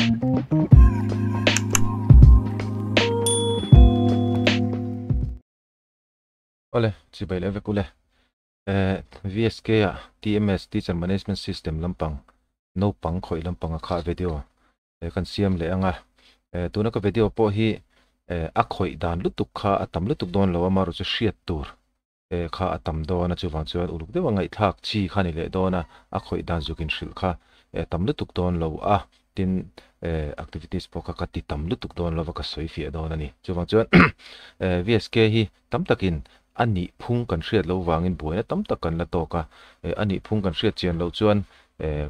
Ole, sibay leve kule. VSK TMS Teacher Management System lampang no pang khoi lampang kha video. Kan siam le anga. Tuna ka video po hi a khoi dan lutuk kha atam lutuk don lo amaru chu hriat tur. Kha atam do na chu wang chuan uluk de wangai thak chi khani le do na a khoi dan zukin hril kha tam lutuk don lo a tin activities po ka ti tam lutuk don lo ka soi fi do na ni. Chu wang chuan VSK hi tam takin ani phung kan hriat lo wangin buaina tam tak kan la to ka ani phung kan hriat chian lo chuan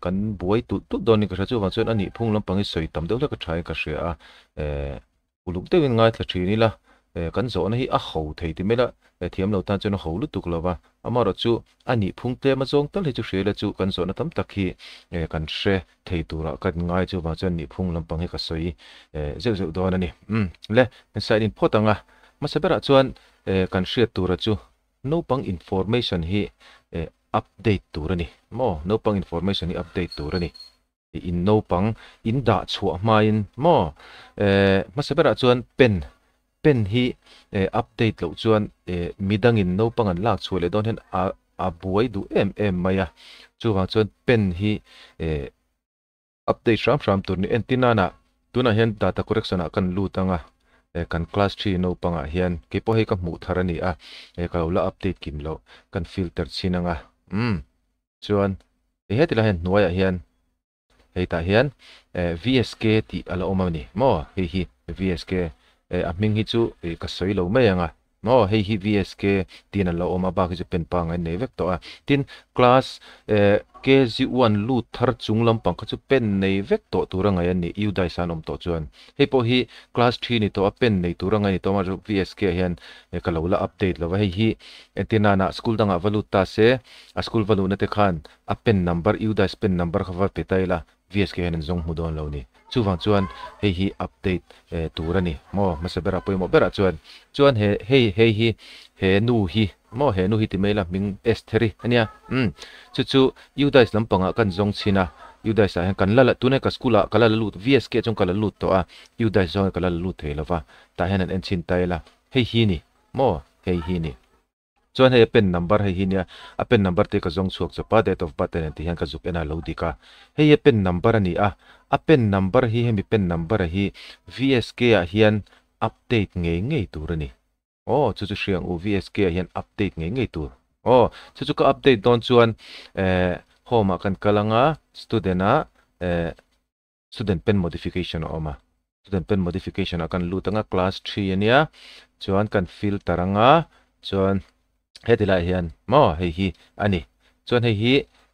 kan buai tu don ni ka chu wang chuan ani phung lampang i soi tam deuh la ka thai ka hria uluk deuhin ngai thla thi ni la kan zo na hi a ho thei ti mela thiam lo tan chuan ho lu tuk lova amaro chu ani phung te ma zong tal hi chu hre la chu kan zo na tam tak hi kan hre thei tura kan ngai chu wang chuan ni phung lampang hi ka soi zeu zeu don ani le side in photanga masabera chuan kan hriat tura chu no pang information hi update turani mo no pang information hi update turani in no pang in da chhuah hmain mo masabera chuan pen hi update lo chuan midang in no pang an lak chhuah le don hen a buai du em maya chuwang chuan pen hi update ram turni entinana tuna hian data correction a kan lutanga kan class 3 no panga hian ke po he ka mu tharani a ka la update kim lo kan filter chinanga chuan hetila hen nuaya hian heita hian VSK ti ala omani mo hi VSK a ming hi chu ka soi lo mai anga mo hi VSK tin ala oma ba ki pen pa ngai nei vek to a tin class KG1 lu thar chung lampang kha chu pen nei vek to turanga yan ni u dai sanom to chuan hei po hi class 3 ni to a pen nei turanga ni to ma VSK hian ka lo la update lo hi etina na school danga valu ta se a school valu na te khan a pen number u dai pen number khawa petaila VSK hian zong mudon lo ni chuwang chuan hi update turani mo masabera poimo bera chuan he nu hi mo he nu hi ti mela ming s3 ania chu udais lampanga kan zong china udais a kan lala tune ka skula kala lut VSK chong kala lut to a udais zong kala lut theilawa ta henan en chin taila hi ni mo hi ni chuan he pen number hi nia a pen number te ka zong chuak chapa date of birth ne ti hian ka zuk ena lo dika he pen number ani a pen number hi hemi pen number hi VSK a hian update ngei turani chu hriang u VSK a hian update ngei tur chu ka update don chuan home kan kalanga student pen modification oma student pen modification akan lutanga class 3 ania chuan kan filter anga chuan hetila hian mo hi ani chuan hi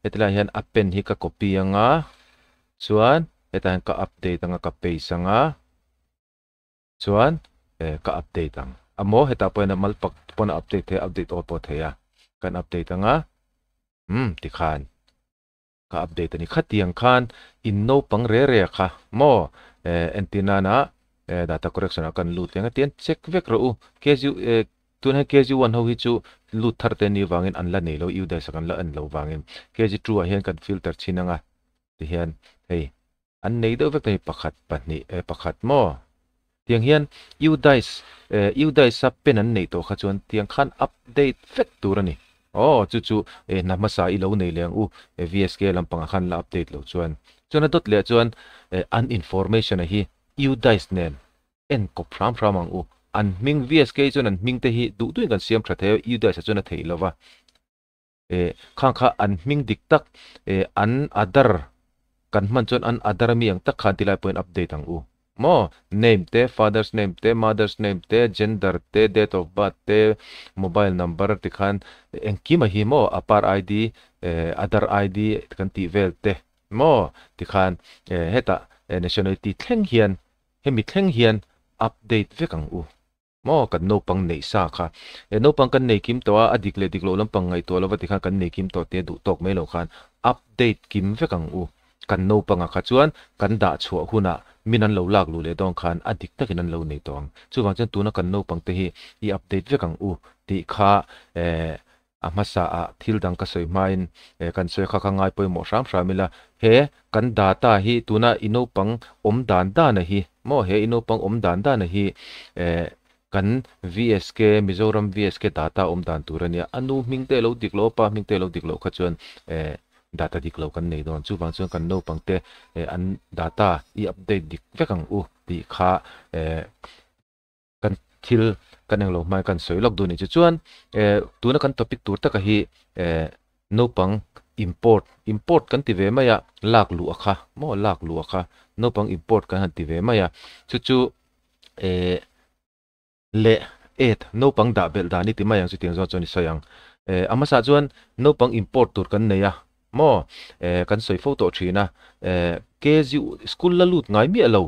hetila hian a pen hi ka copy anga chuan hetan ka update anga ka paste anga chuan ka update ang amo heta poina malpak pona update opo theya kan update anga ti khan ka update ani khatiang khan in no pang re kha mo antenna na data correction akan lut lenga tian check vek ro tun ha KG1 ho hi chu lut thar te ni wangin an la nei lo u dai sakan la an lo wangin KG2 a hian kan filter chinanga ti hian hei an nei do vek nei pakhat pahni pakhat mo tiang hian u dai sa pen an nei to kha chuan tiang khan update vek turani chu namasa i lo nei leng VSK lampang khan la update lo chuan dot le chuan an information hi u dai nen en ko pram ang an ming VSK chuan an ming te hi du kan siam tha the u dai sa chuan a thei lova kha an ming dik tak an other kan man chuan an other mi ang tak khan tilai point update ang mo name te father's name te mother's name te gender te date of birth te mobile number ti khan engkima hi mo apar ID other ID kan ti vel te mo ti khan heta nationality thleng hian hemi thleng hian update vekang mo kan no pang nei sa kha no pang kan nei kim to a adik le dik lo lampang ngai to lova ti khan kan nei kim to te du tok mai lo khan update kim vekang kan no panga kha chuan kan da chhu huna minan lo lak lu le dong khan adik takin an lo nei tong chuwang chan tuna kan no pang te hi update vekang ti kha masa thil dang ka soi main kan soi kha ngai poi mo ram shamila he kan data hi tuna ino pang om dan da na hi mo he ino pang om dan da na hi kan VSK Mizoram VSK data om dan turania anu mingte lo diklo pa mingte lo diklo kha chuan data diklo kan nei don chu wang chuan kan no pangte an data I update dik vekang u ti kha kan thil kan ang lo mai kan soi lok du ni chu chuan tuna kan topic tur ta ka hi no pang import kan ti ve maya lak lu akha mo lak lu akha no pang import kan ti ve maya chu le no pang da bel da ni ti mayang chu tiang zo choni sayang amasa chuan no pang import tur kan neya mo kan soi photo thina KZU school la lut ngai mi alo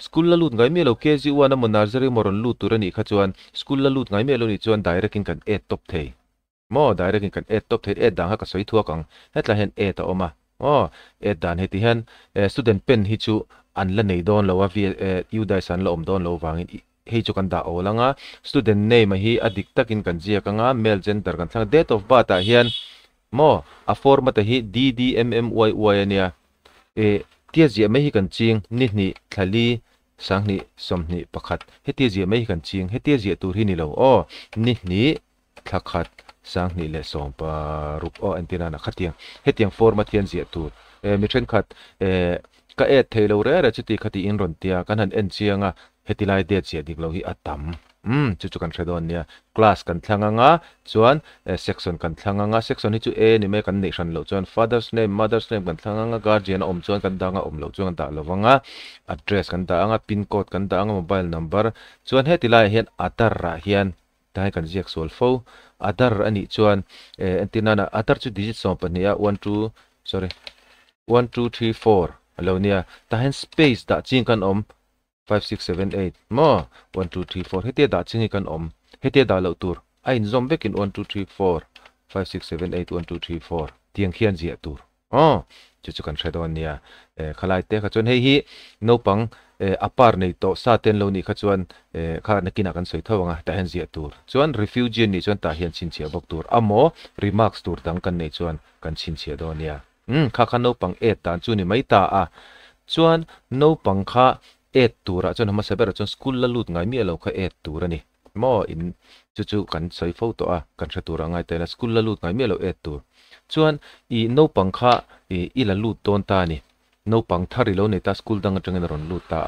school la lut ngai mi alo KZU wana mo nursery moron lut turani kha chuan school la lut ngai mi alo ni chuan direct in kan top thei mo direct in kan top thei dang ha ka soi thua kang hetla hen ta oma dan heti hen student pen hi chu an la nei don lo wa u dai san lo om don lo wangin hei chu kan da olanga student name hi adik takin kan jia kanga male gender kan thang date of birth a hian mo a format hi DDMMYY ania tia zia mai hi kan ching ni ni thali sangni somni pakhat he tia zia mai hi kan ching he tia zia tur hi ni lo ni ni thakhat sangni le som pa rup antina na khatiang he tiang format hian zia tur mi then khat ka thelo re ra chuti khati in ron tia kan han en chianga hetilai de chia diklo hi atam chu kan thredon nia class kan thlanganga chuan section kan thlanganga section hi chu ni me kan nei ran lo chuan father's name mother's name kan thlanganga guardian om chuan kan danga om lo chuan da lowanga address kan da anga pin code kan da anga mobile number chuan hetilai hian atar ra hian dai kan ziak sol fo atar ani chuan antina na atar chu digit som pania 1 2 3 4 alonia ta hen space da ching kan om 5 6 7 8 mo 1 2 3 4 hete da chingi kan om hete da lo tur ain zom bekin 1 2 3 4 5 6 7 8 1 2 3 4 tiang khian zia tur chu kan thredon nia khalai te kha chon hei hi no pang apar nei to sa ten lo ni kha chuan kha nakina kan soi thawanga ta hen zia tur chuan refugee ni chuan ta hian chin chia bok tur amo remarks tur dang kan nei chuan kan chin chia do nia kha no pang tan chu ni mai ta chuan no pang kha tura chuan hama saber chuan school la lut ngai mi alo kha tura ni mo in chu kan soi photo kan thra tura ngai te la school la lut ngai mi alo tur chuan I no pang kha I la lut ton ta ni no pang thari lo ne ta school dang atang ron lut ta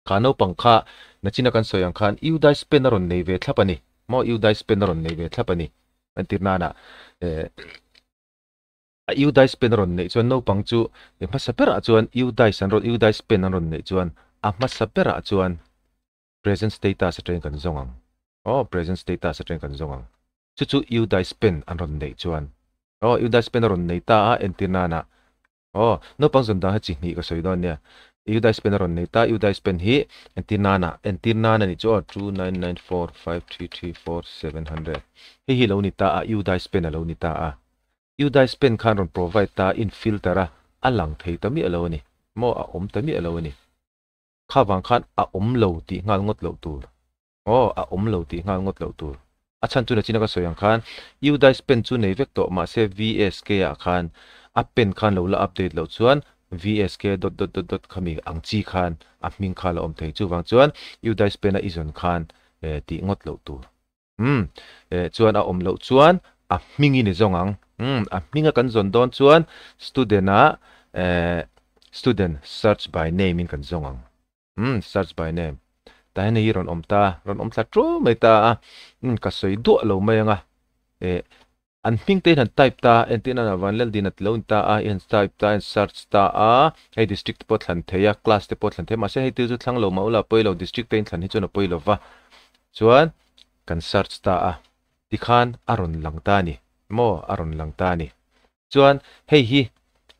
kha no pang kha nachina kan soyang khan u dai spend ron nei ve thlapani mo u dai spend ron nei ve thlapani antirna na u dai spend ron nei chuan no pang chu hama saber chuan u dai san ron u dai spend ron nei chuan mas sapera chuan present status ateng kan zongang present status ateng kan zongang chu u dai spend an ron nei chuan u dai spend ron nei ta entina na no pang zon da ha chi ni ka soidon nia u dai spend ron nei ta u dai spend hi entina na ni chu 29945334700 hi lo ni ta u dai spend lo ni ta u dai spend khan ron provide ta in filter alang thei ta mi alo ni mo om ta mi alo ni khawang khan om lo ti ngal ngot lo tur om lo ti ngal ngot lo tur achan tu na china ka soyang khan u dai spend chu nei vek to ma se VSK a khan a pen khan lo la update lo chuan VSK ... khami ang chi khan a ming kha lo om thei chu wang chuan u dai spend a izon khan ti ngot lo tur chuan a om lo chuan a mingi ni zongang a minga kan zon don chuan student search by name in kan zongang search by name ta hen hi ron om tla tru mai ta ka soi do lo mai anga an ping te han type ta entina na van lel dinat lo ta en type ta en search ta hey district pot hlan theya class te pot hlan the ma se hei tu chu thlang lo ma ula poilo district te hlan hi chu na poilo wa chuan kan search ta ti khan aron lang ta ni mo aron lang ta ni chuan hei hi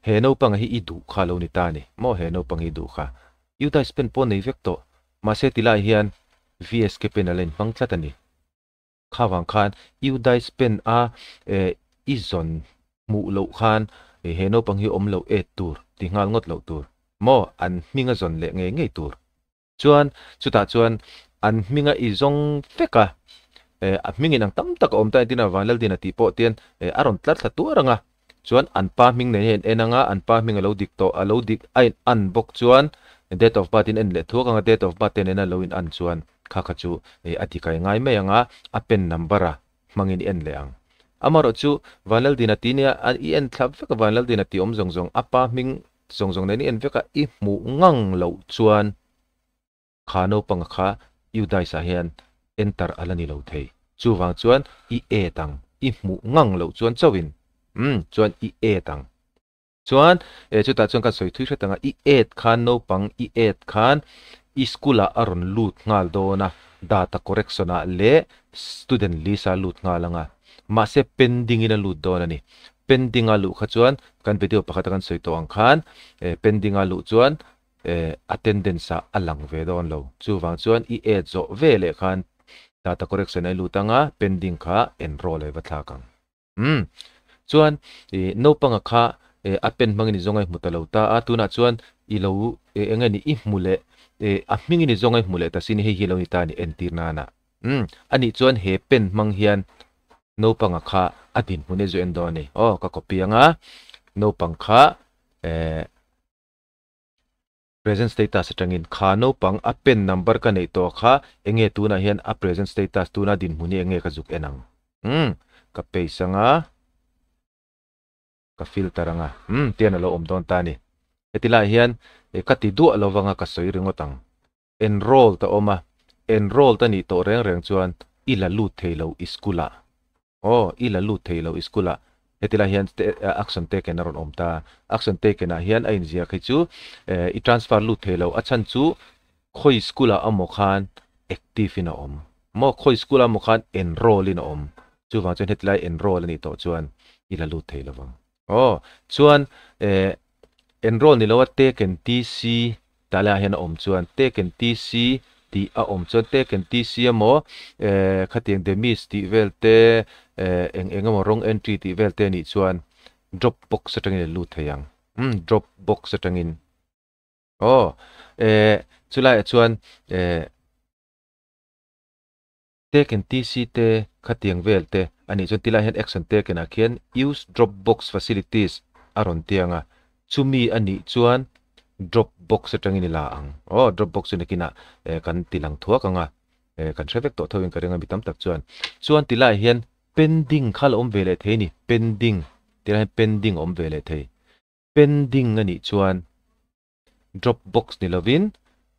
he no pang hi I du kha lo ni ta ni mo he no pang I du kha u dai spend po nei vek to ma se tilai hian VSK penalen pangtlatani khawang khan u dai spend izon mu lo khan he no pang hi om lo tur ti ngal ngot lo tur mo an minga zon le nge tur chuan chuta chuan an minga izong feka mingin ang tam tak om ta tin vanal din ati po tien aron tlat thatu ranga chuan an pa ming nei hen enanga an pa ming lo dik to alo dik ai an bok chuan date of birth in en le thu kanga date of birth ten ena lo in an chuan kha kha chu ati kai ngai me anga a pen number a mangin en le ang amaro chu vanal din ati nia an i en thlap veka vanal din ati om zong zong apa ming zong zong nei ni en veka i mu ngang lo chuan khano pang kha yu dai sa hian enter alani lo thei chu wang chuan i e tang i mu ngang lo chuan chawin chuan i e tang chuan chu ta chuan ka soi thui tanga i e khan no pang i e khan i skula aron lut ngal do na data correction a le student lisa lut ngalanga ma se pending in a lut do na ni pending a lu kha chuan kan video pakhat kan soi to ang khan pending a lu chuan attendance a alang ve don lo chu wang chuan i e zo ve le khan data correction ai lutanga pending kha enroll e watha kang chuan no panga kha apen mangini zongai mutalo ta atuna chuan i lo engani i mule a mingini zongai mule ta sin he hi lo ni ta ni entirna na ani chuan he pen mang hian no panga kha adin hune zo endo ni ka copy anga no pang kha present status atangin kha no pang a pen number ka nei to kha enge tu na hian a present status tu na din huni enge ka juk enang ka peisanga ka filter anga tian alo om don ta ni etila hian ka ti du alo wanga ka soi ringotang enroll ta oma enroll ta ni to reng reng chuan ila lu theilo iskula ila lu theilo iskula etila hian action taken aron om ta action taken a hian ain zia khai chu I transfer lu theilo achan chu khoi skula amo khan active in om mo khoi skula mo khan enroll in om chu wang chen hetlai enroll ni to chuan ila lu theilo wang chuan enroll ni lo taken tc tala hian om chuan taken tc ti a om chuan taken tc amo khatiang demis ti velte engamo wrong entry ti velte ni chuan drop box atangin lu theyang drop box atangin chulai chuan taken tc te khatiang velte ani chuan tila hian action taken a khian use dropbox facilities aron tianga chumi ani chuan dropbox atangin la ang dropbox ni kina kan tilang thuak anga kan traffic to thawin karenga bitam tak chuan tila hian pending khal om vele theini pending tila pending om vele thei pending ani chuan dropbox ni lovin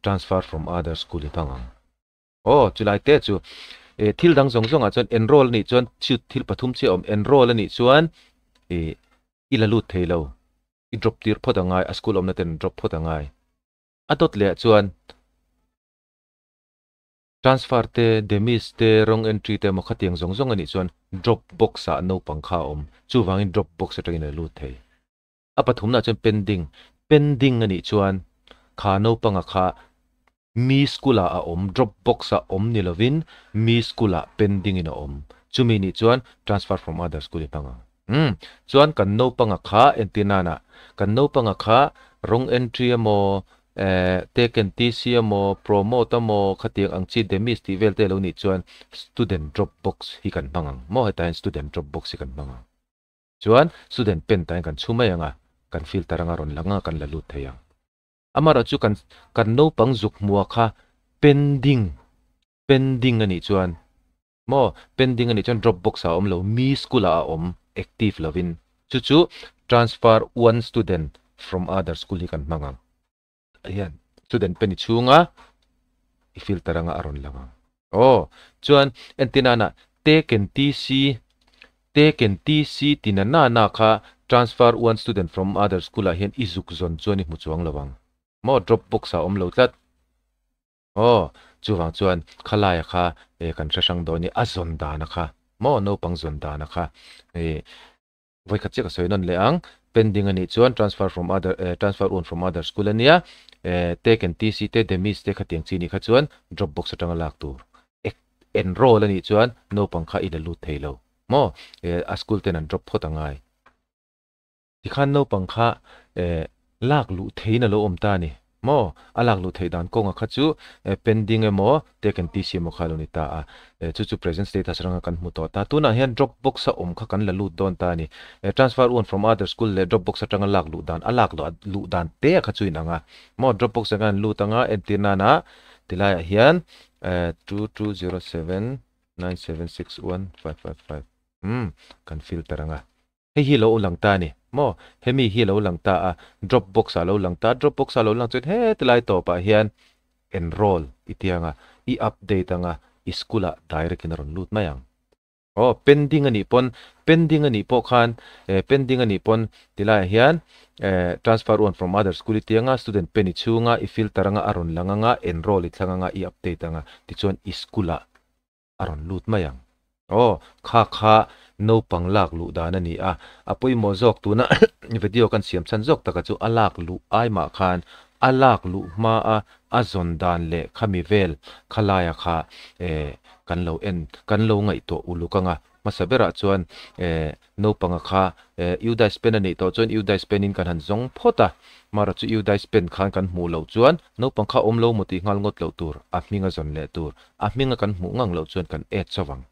transfer from other school ipangang chulai te chu thil dang zong zong a chuan enroll ni chuan chu thil pathum che om enroll ani chuan ila lut theilo I drop tir photangai a school om na ten drop photangai atot le chuan transfer te demis te wrong entry te mo khatiang zong zong ani chuan drop box a no pangkha om chu wangin drop box atangin a lut thei a pathum na chuan pending ani chuan kha no panga kha mi skula a om dropbox a om ni lovin mi skula pending in a om chumi ni chuan transfer from other school panga chuan kan no panga kha entinana kan no panga kha wrong entry amo taken tc amo promote amo khatiang angchi demis ti velte lo ni chuan student dropbox hi kan mangang mo hetain student dropbox hi kan mangang chuan student pen tain kan chumai anga kan filter anga ron langa kan la lut theyang amara chu kan no pang zuk muwa kha pending ani chuan mo pending ani chuan dropbox a om lo mi school a om active lovin chu transfer one student from other school hi kan mangang ayan student pen chunga I filter anga aron langa chuan entinana taken tc tinana na kha transfer one student from other school a hian izuk zon chuan I muchuang lawang mo dropbox a om lo tlat chuwang chuan khalai kha kan thasang do ni azon da na kha mo no pang zon da na kha voi kha cheka soinon le ang pending ani chuan transfer on from other school ania taken tc te demis te khatiang chi ni kha chuan dropbox atanga lak tur enroll ani chuan no pang kha ila lut theilo mo a school ten an drop photangai tikhan no pang kha lak lu theina lo om ta ni mo alak lu thei dan ko nga khachu pending emo taken tc mo khalo ni ta chu present status ranga kan mu to ta tuna hian dropbox sa kha kan la lu don ta ni transfer on from other school le dropbox atanga lak lu dan alak lu dan te khachu inanga mo dropbox kan lu tanga entina na tilaya hian 2207 9761555 kan filter nga hei hi lo lang ta ni mo hemi hi lo lang ta dropbox a lo lang ta dropbox a lo lang chut he tilai to pa hian enroll itianga I update nga iskula direct in ron lut mayang pending ani po khan pending ani pon tilai hian transfer on from other school itianga student peni chunga I filter nga aron langa nga enroll ithanga nga I update nga tichuan iskula aron lut mayang kha no panglak lu dan ani apoi mo jok tu na video kan siam chan jok taka chu alak lu ai ma khan alak lu ma azon dan le khami vel khalaya kha kan lo ngai to ulukanga masabera chuan no panga kha uda spend ani to chuan uda spend in kan han zong phota mara chu uda spend khan kan mu lo chuan no pangkha om lo muti ngal ngot lo tur minga zon le tur minga kan mu ngang lo chuan kan et chawang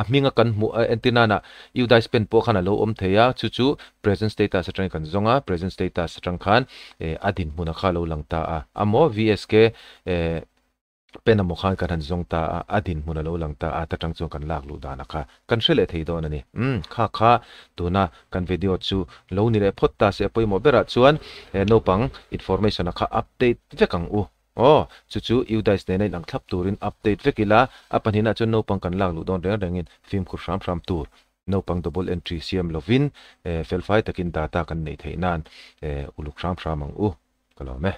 minga kan mu antenna na uda spend po khana lo om theya chu present status atang kan zonga present status atang khan adin muna kha lo lang ta amo vsk pena mo khan kan zong ta adin muna lo lang ta tatang chu kan lak lu dana kha kan hrele thei don ani kha tuna kan video chu lo ni re photta se poi mo bera chuan no pang information kha update vekang chu udice ne lang thlap turin update vekila apanina chu no pang kan lak lu don rengin film khur ram tur no pang double entry cm lovin fel fai takin data kan nei theinan uluk ram ang kalome